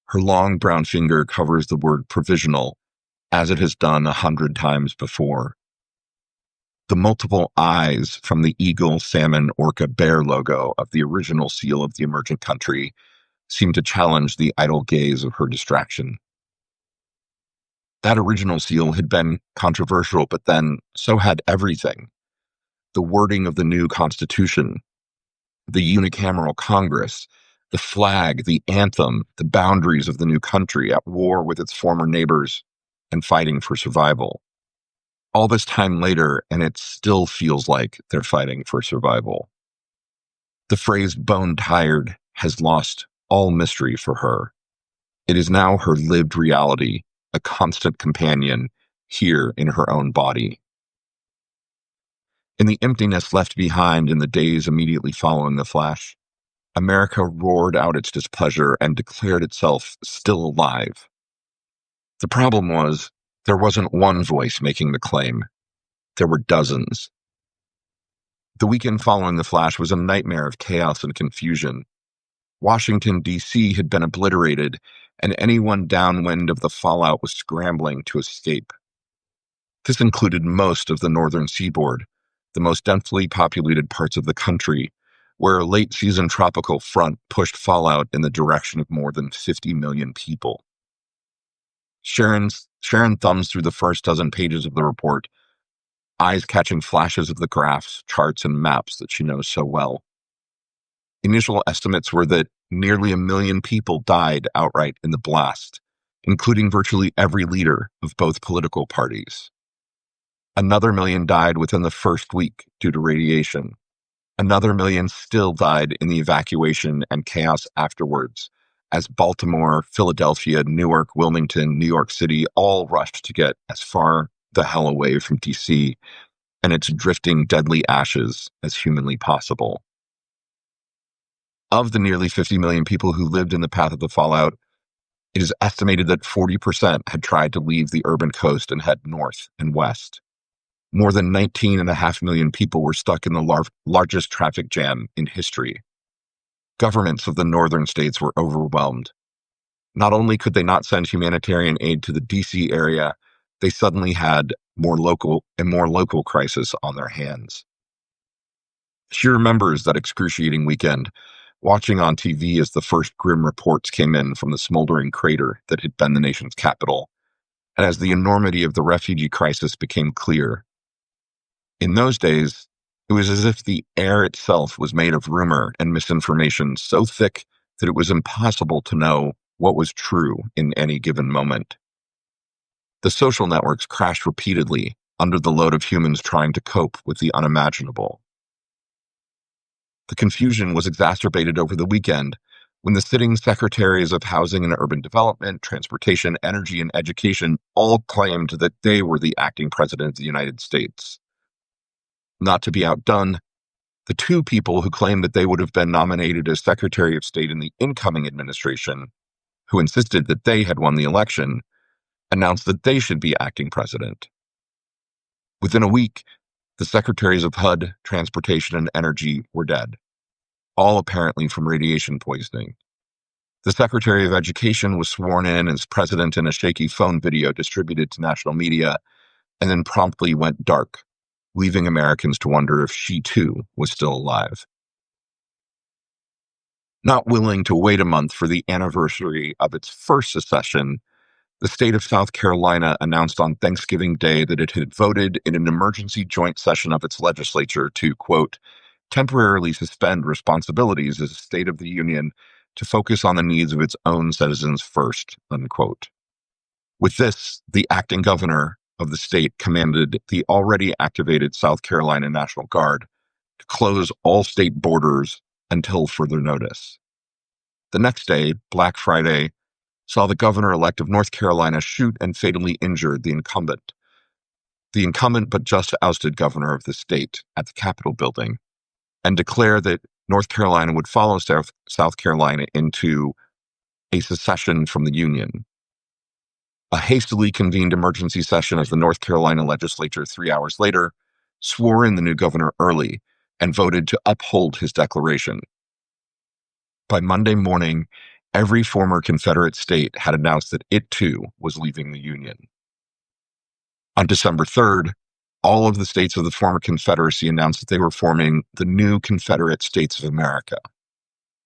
Her long brown finger covers the word provisional, as it has done 100 times before. The multiple eyes from the eagle, salmon, orca, bear logo of the original seal of the emergent country seemed to challenge the idle gaze of her distraction. That original seal had been controversial, but then so had everything. The wording of the new Constitution, the unicameral Congress, the flag, the anthem, the boundaries of the new country at war with its former neighbors and fighting for survival. All this time later, and it still feels like they're fighting for survival. The phrase bone tired has lost all mystery for her. It is now her lived reality, a constant companion here in her own body. In the emptiness left behind in the days immediately following the flash, America roared out its displeasure and declared itself still alive. The problem was, there wasn't one voice making the claim. There were dozens. The weekend following the flash was a nightmare of chaos and confusion. Washington, D.C. had been obliterated, and anyone downwind of the fallout was scrambling to escape. This included most of the northern seaboard, the most densely populated parts of the country, where a late-season tropical front pushed fallout in the direction of more than 50 million people. Sharon thumbs through the first dozen pages of the report, eyes catching flashes of the graphs, charts, and maps that she knows so well. Initial estimates were that nearly 1 million people died outright in the blast, including virtually every leader of both political parties. Another 1 million died within the first week due to radiation. Another 1 million still died in the evacuation and chaos afterwards, as Baltimore, Philadelphia, Newark, Wilmington, New York City all rushed to get as far the hell away from D.C. and its drifting deadly ashes as humanly possible. Of the nearly 50 million people who lived in the path of the fallout, it is estimated that 40% had tried to leave the urban coast and head north and west. More than 19.5 million people were stuck in the largest traffic jam in history. Governments of the northern states were overwhelmed. Not only could they not send humanitarian aid to the D.C. area, they suddenly had a more local crisis on their hands. She remembers that excruciating weekend, watching on TV as the first grim reports came in from the smoldering crater that had been the nation's capital, and as the enormity of the refugee crisis became clear. In those days, it was as if the air itself was made of rumor and misinformation so thick that it was impossible to know what was true in any given moment. The social networks crashed repeatedly under the load of humans trying to cope with the unimaginable. The confusion was exacerbated over the weekend when the sitting secretaries of Housing and Urban Development, Transportation, Energy, and Education all claimed that they were the acting president of the United States. Not to be outdone, the two people who claimed that they would have been nominated as Secretary of State in the incoming administration, who insisted that they had won the election, announced that they should be acting president. Within a week, the secretaries of HUD, Transportation, and Energy were dead, all apparently from radiation poisoning. The Secretary of Education was sworn in as president in a shaky phone video distributed to national media, and then promptly went dark, leaving Americans to wonder if she too was still alive. Not willing to wait a month for the anniversary of its first secession, the state of South Carolina announced on Thanksgiving Day that it had voted in an emergency joint session of its legislature to, quote, temporarily suspend responsibilities as a state of the union to focus on the needs of its own citizens first, unquote. With this, the acting governor of the state commanded the already activated South Carolina National Guard to close all state borders until further notice. The next day, Black Friday, saw the governor-elect of North Carolina shoot and fatally injure the incumbent but just ousted governor of the state at the Capitol building, and declare that North Carolina would follow South Carolina into a secession from the Union. A hastily convened emergency session of the North Carolina legislature 3 hours later swore in the new governor early and voted to uphold his declaration. By Monday morning, every former Confederate state had announced that it too was leaving the Union. On December 3rd, all of the states of the former Confederacy announced that they were forming the new Confederate States of America.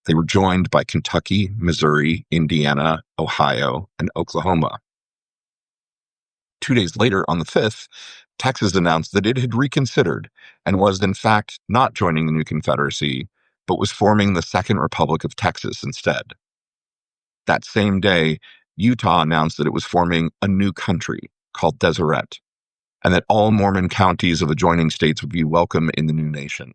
They were joined by Kentucky, Missouri, Indiana, Ohio, and Oklahoma. 2 days later, on the 5th, Texas announced that it had reconsidered and was, in fact, not joining the new Confederacy, but was forming the Second Republic of Texas instead. That same day, Utah announced that it was forming a new country called Deseret, and that all Mormon counties of adjoining states would be welcome in the new nation.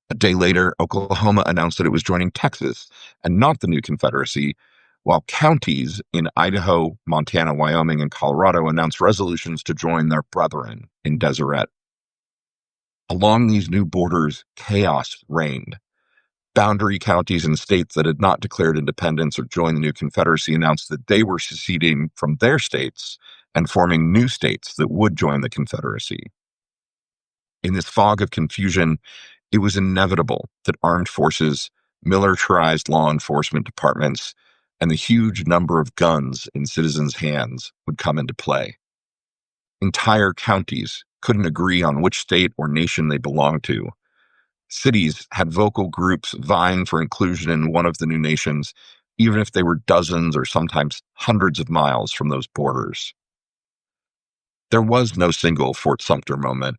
A day later, Oklahoma announced that it was joining Texas and not the new Confederacy, while counties in Idaho, Montana, Wyoming, and Colorado announced resolutions to join their brethren in Deseret. Along these new borders, chaos reigned. Boundary counties and states that had not declared independence or joined the new Confederacy announced that they were seceding from their states and forming new states that would join the Confederacy. In this fog of confusion, it was inevitable that armed forces, militarized law enforcement departments, and the huge number of guns in citizens' hands would come into play. Entire counties couldn't agree on which state or nation they belonged to. Cities had vocal groups vying for inclusion in one of the new nations, even if they were dozens or sometimes hundreds of miles from those borders. There was no single Fort Sumter moment,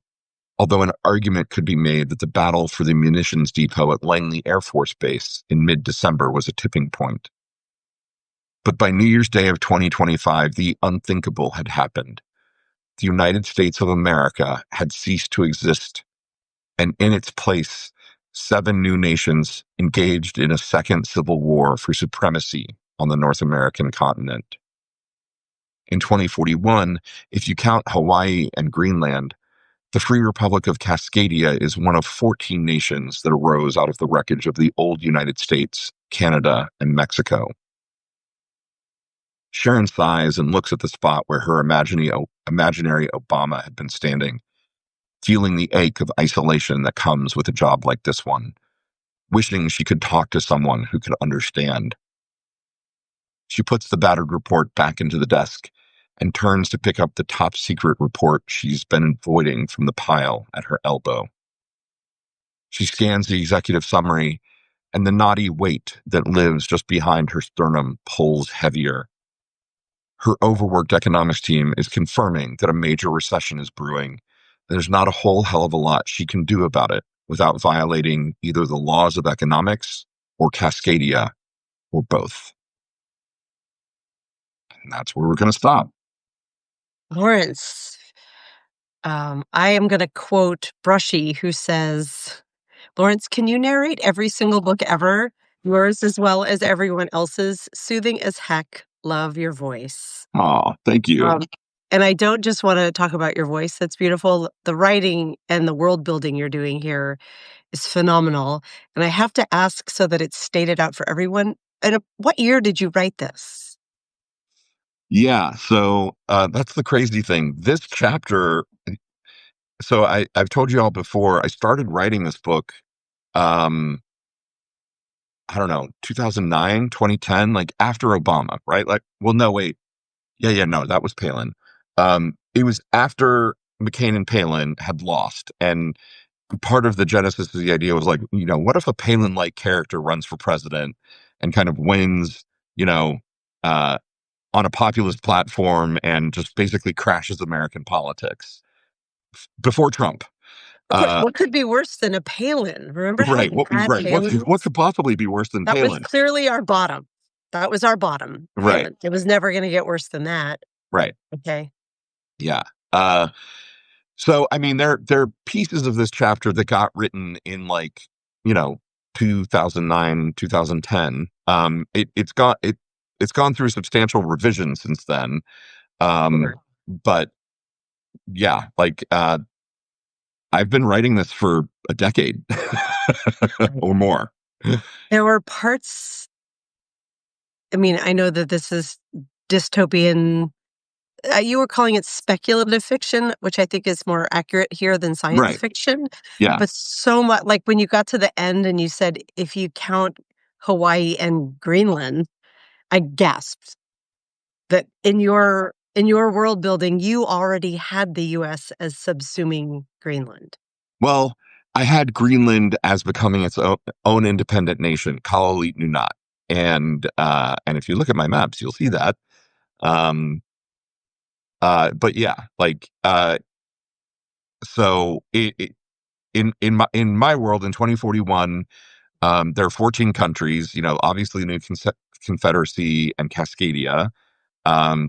although an argument could be made that the battle for the munitions depot at Langley Air Force Base in mid-December was a tipping point. But by New Year's Day of 2025, the unthinkable had happened. The United States of America had ceased to exist, and in its place, 7 new nations engaged in a second civil war for supremacy on the North American continent. In 2041, if you count Hawaii and Greenland, the Free Republic of Cascadia is one of 14 nations that arose out of the wreckage of the old United States, Canada, and Mexico. Sharon sighs and looks at the spot where her imaginary Obama had been standing, feeling the ache of isolation that comes with a job like this one, wishing she could talk to someone who could understand. She puts the battered report back into the desk and turns to pick up the top secret report she's been avoiding from the pile at her elbow. She scans the executive summary, and the knotty weight that lives just behind her sternum pulls heavier. Her overworked economics team is confirming that a major recession is brewing. There's not a whole hell of a lot she can do about it without violating either the laws of economics or Cascadia or both. And that's where we're going to stop. Lawrence, I am going to quote Brushy, who says, Lawrence, can you narrate every single book ever? Yours as well as everyone else's. Soothing as heck. Love your voice. Oh, thank you. And I don't just want to talk about your voice. That's beautiful. The writing and the world building you're doing here is phenomenal. And I have to ask so that it's stated out for everyone. And what year did you write this? Yeah, so that's the crazy thing. This chapter, so I've told you all before, I started writing this book, I don't know, 2009, 2010, like after Obama, right? Like, well, no, wait. Yeah, no, that was Palin. It was after McCain and Palin had lost. And part of the genesis of the idea was like, what if a Palin-like character runs for president and kind of wins, uh, on a populist platform and just basically crashes American politics before Trump. What could be worse than a Palin? Remember how Right. bad Palin What was? could possibly be worse than That was Palin? clearly our bottom. That was our bottom, Right. Palin. It was never going to get worse than that. Right. Okay. Yeah. So, I mean, there are pieces of this chapter that got written in 2009, 2010. It's gone through substantial revision since then. Sure. But yeah, I've been writing this for a decade or more. There were parts, I mean, I know that this is dystopian. You were calling it speculative fiction, which I think is more accurate here than science Right. fiction. Yeah. But so much, like when you got to the end and you said, if you count Hawaii and Greenland, I gasped that in your in your world building, you already had the US as subsuming Greenland. Well, I had Greenland as becoming its own independent nation. Kalaalleq Nunaat, and if you look at my maps, you'll see that. Um, but yeah, like so in my world in 2041, there are 14 countries. You know, obviously, New Confederacy and Cascadia.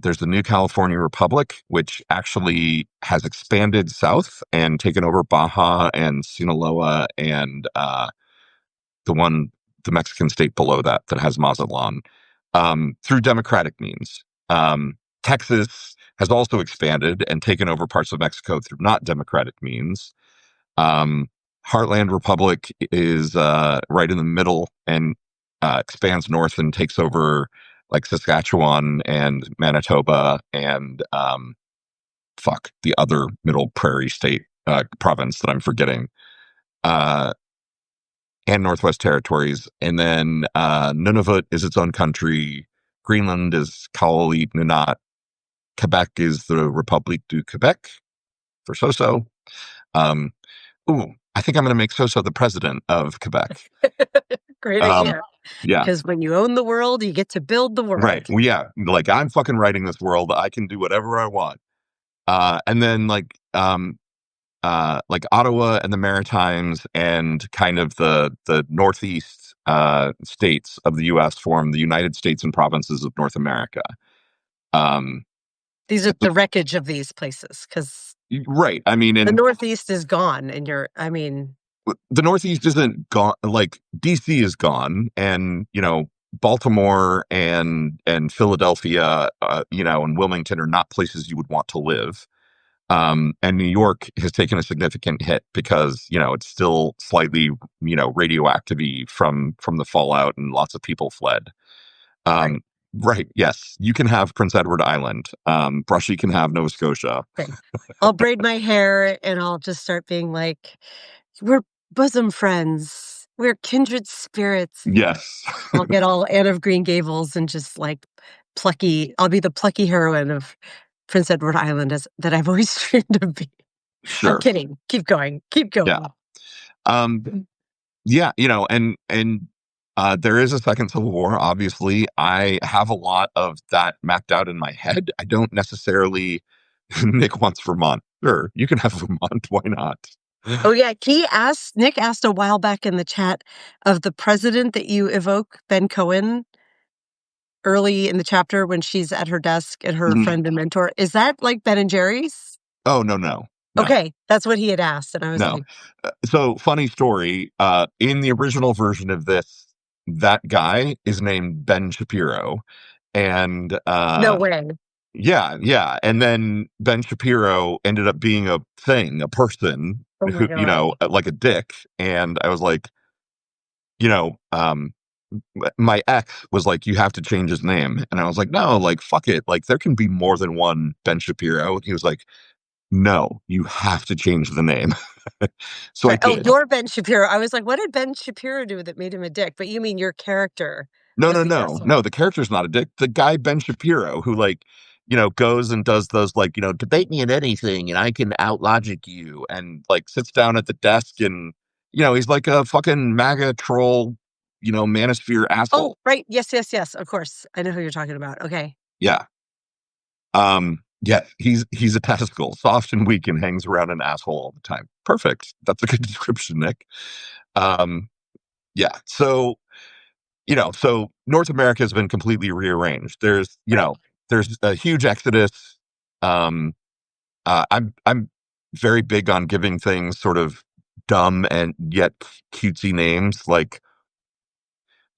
There's the New California Republic, which actually has expanded south and taken over Baja and Sinaloa and the one, the Mexican state below that that has Mazatlan, through democratic means. Texas has also expanded and taken over parts of Mexico through not democratic means. Um, Heartland Republic is right in the middle and expands north and takes over like Saskatchewan and Manitoba and fuck the other middle prairie state province that I'm forgetting. And Northwest Territories. And then Nunavut is its own country. Greenland is Kalaalleq Nunaat. Quebec is the Republique du Quebec for Soso. Um, I think I'm going to make Soso the president of Quebec. Great Um, idea. yeah, Because when you own the world, you get to build the right. world. Well, yeah, like I'm fucking writing this world. I can do whatever I want. And then like Ottawa and the Maritimes and kind of the northeast states of the U.S. form the United States and provinces of North America. Um, These are the wreckage of these places because right. I mean, the and Northeast is gone, and I mean, the Northeast isn't gone. Like DC is gone, and you know Baltimore and Philadelphia, you know, and Wilmington are not places you would want to live. And New York has taken a significant hit because you know it's still slightly you know radioactive from the fallout, and lots of people fled. right. Um, right? Yes, you can have Prince Edward Island. Brushy can have Nova Scotia. Okay. I'll braid my hair and I'll just start being like, we're bosom friends. We're kindred spirits. Yes, I'll get all Anne of Green Gables and just like plucky. I'll be the plucky heroine of Prince Edward Island as that I've always dreamed of being. I'm sure. kidding. Keep going. Keep Yeah. going. Yeah, you know, and there is a second Civil War. Obviously, I have a lot of that mapped out in my head. I don't necessarily. Nick wants Vermont. Sure, you can have Vermont. Why not? Oh yeah, Nick asked a while back in the chat of the president that you evoke, Ben Cohen, early in the chapter when she's at her desk and her Mhm. friend and mentor. Is that like Ben and Jerry's? Oh no, no, no, Okay, that's what he had asked, and I was no. like, So funny story. In the original version of this, that guy is named Ben Shapiro, and "No way." yeah, yeah. And then Ben Shapiro ended up being a thing, a person Oh my who, you god. know, like a dick. And I was like, you know, my ex was like, you have to change his name. And I was like, no, like, fuck it. Like, there can be more than one Ben Shapiro. And he was like, no, you have to change the name. So I Right. Oh, did. you're Ben Shapiro. I was like, what did Ben Shapiro do that made him a dick? But you mean your character No, was no, the no, asshole. no. The character's not a dick. The guy Ben Shapiro, who like, you know, goes and does those like, you know, debate me in anything, and I can out logic you, and like sits down at the desk, and you know, he's like a fucking MAGA troll, you know, manosphere Oh, asshole. right. Yes, yes, yes. Of course. I know who you're talking about. Okay. Yeah, yeah. He's a testicle, soft and weak, and hangs around an asshole all the time. Perfect. That's a good description, Nick. Um, yeah. So you know, so North America has been completely rearranged. There's, you Right. know, there's a huge exodus. Um, I'm very big on giving things sort of dumb and yet cutesy names, like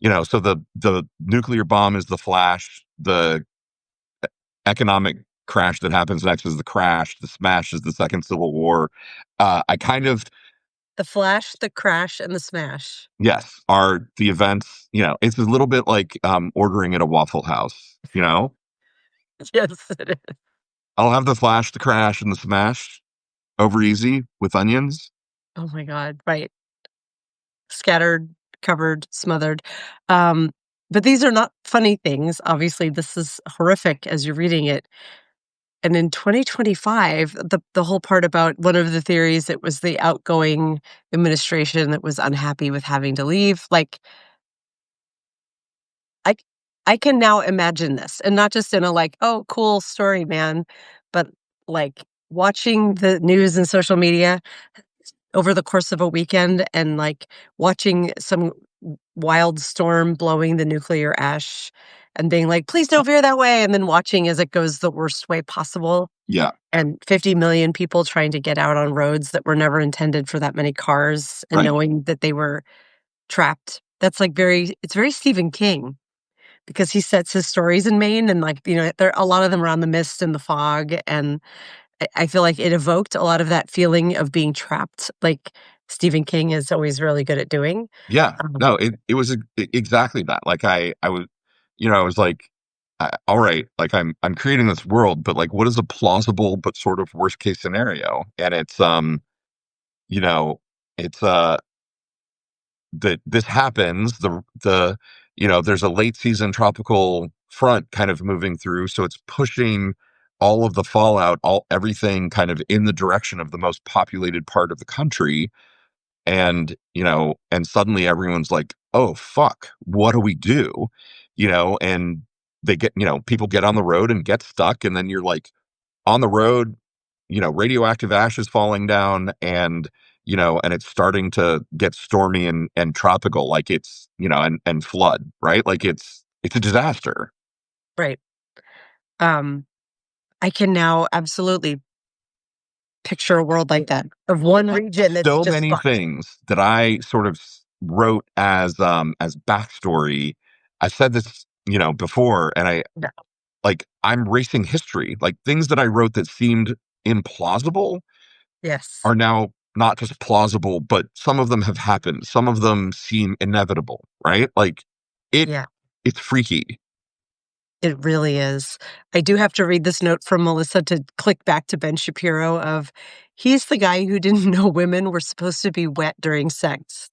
you know. So the nuclear bomb is the flash. The economic crash that happens next is the crash. The smash is the second Civil War. I kind of The flash, the crash, and the smash. yes are the events. You know, it's a little bit like ordering at a Waffle House. You know, Yes, it is. I'll have the flash, the crash, and the smash over easy with onions. Oh my god. Right. Scattered, covered, smothered. Um, but these are not funny things. Obviously, this is horrific as you're reading it. And in 2025, the whole part about one of the theories, it was the outgoing administration that was unhappy with having to leave. Like, I I can now imagine this, and not just in a like, "Oh, cool story, man," but, like, watching the news and social media over the course of a weekend and, like, watching some wild storm blowing the nuclear ash and being like, "Please don't veer that way," and then watching as it goes the worst way possible, Yeah, and 50 million people trying to get out on roads that were never intended for that many cars and right. knowing that they were trapped. That's, like, it's very Stephen King because he sets his stories in Maine and, like, there a lot of them are on the mist and the fog, and I feel like it evoked a lot of that feeling of being trapped, like Stephen King is always really good at doing. Yeah. Um, No, it was exactly that. Like I was, I was like, all right, like I'm creating this world, but like, what is a plausible but sort of worst case scenario? And you know, it's that this happens. There's a late season tropical front kind of moving through, so it's pushing all of the fallout, everything kind of in the direction of the most populated part of the country. And and suddenly everyone's like, oh fuck, what do we do? And they get, people get on the road and get stuck, and then you're like on the road, radioactive ash is falling down, and it's starting to get stormy and tropical, like it's, and flood, right? Like it's a disaster. right. Um, I can now absolutely picture a world like that of one region that's So just many fucked. things that I sort of wrote as backstory. I said this, before, and Yeah. I'm racing history. Like things that I wrote that seemed implausible Yes. are now not just plausible, but some of them have happened. Some of them seem inevitable, right? Like it Yeah, it's freaky. it really is. I do have to read this note from Melissa to click back to Ben Shapiro of, "He's the guy who didn't know women were supposed to be wet during sex."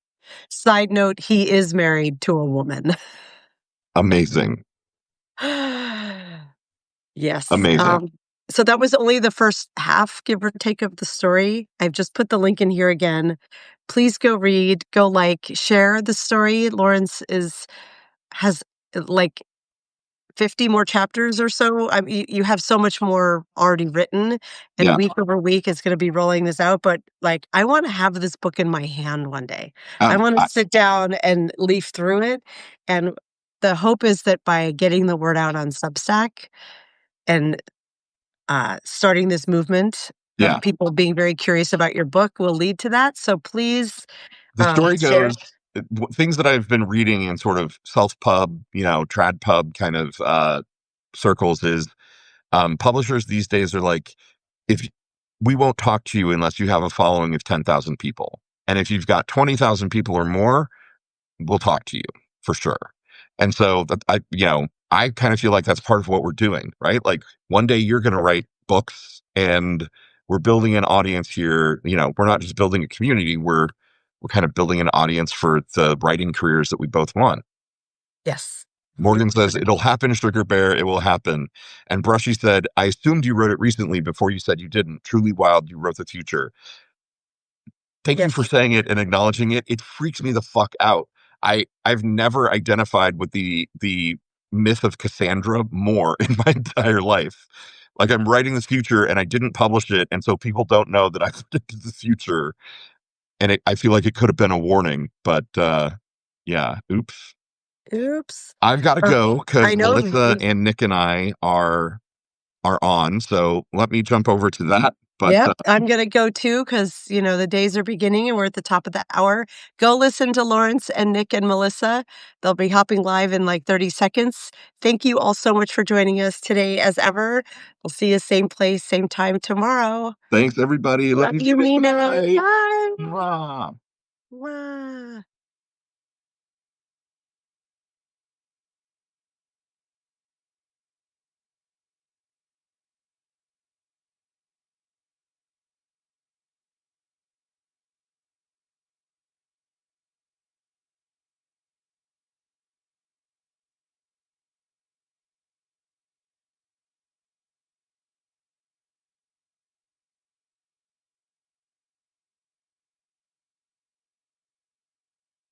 Side note, he is married to a woman. Amazing. Yes, Amazing. so that was only the first half, give or take, of the story. I've just put the link in here again. Please go read, go like, share the story. Lawrence has, like, 50 more chapters or so. I mean, you have so much more already written, and Yeah. week over week is gonna be rolling this out, but, like, I wanna have this book in my hand one day. I wanna I, sit down and leaf through it, and the hope is that by getting the word out on Substack and starting this movement of yeah. people being very curious about your book will lead to that. So please, The story share. goes, things that I've been reading in sort of self pub, trad pub kind of circles is, publishers these days are like, if we won't talk to you unless you have a following of 10,000 people. And if you've got 20,000 people or more, we'll talk to you for sure. And so that I kind of feel like that's part of what we're doing, right? Like one day you're going to write books, and we're building an audience here. We're not just building a community. We're kind of building an audience for the writing careers that we both want. Yes. Morgan says, it'll happen, Sugar Bear. It will happen. And Brushy said, I assumed you wrote it recently before you said you didn't. Truly wild. You wrote the future. Thank you for Yes. saying it and acknowledging it. It freaks me the fuck out. I've never identified with the myth of Cassandra more in my entire life. Like I'm writing this future and I didn't publish it, and so people don't know that I predicted the future. And I feel like it could have been a warning, but yeah, oops. Oops. I've got to Uh, go I because know. Melissa and Nick and I are on. So let me jump over to that. But Yep, I'm gonna go too because the days are beginning and we're at the top of the hour. Go listen to Lawrence and Nick and Melissa. They'll be hopping live in like 30 seconds. Thank you all so much for joining us today as ever. We'll see you same place, same time tomorrow. thanks everybody. Love Love you you, guys. Mina. Bye. Bye. Mwah. Mwah.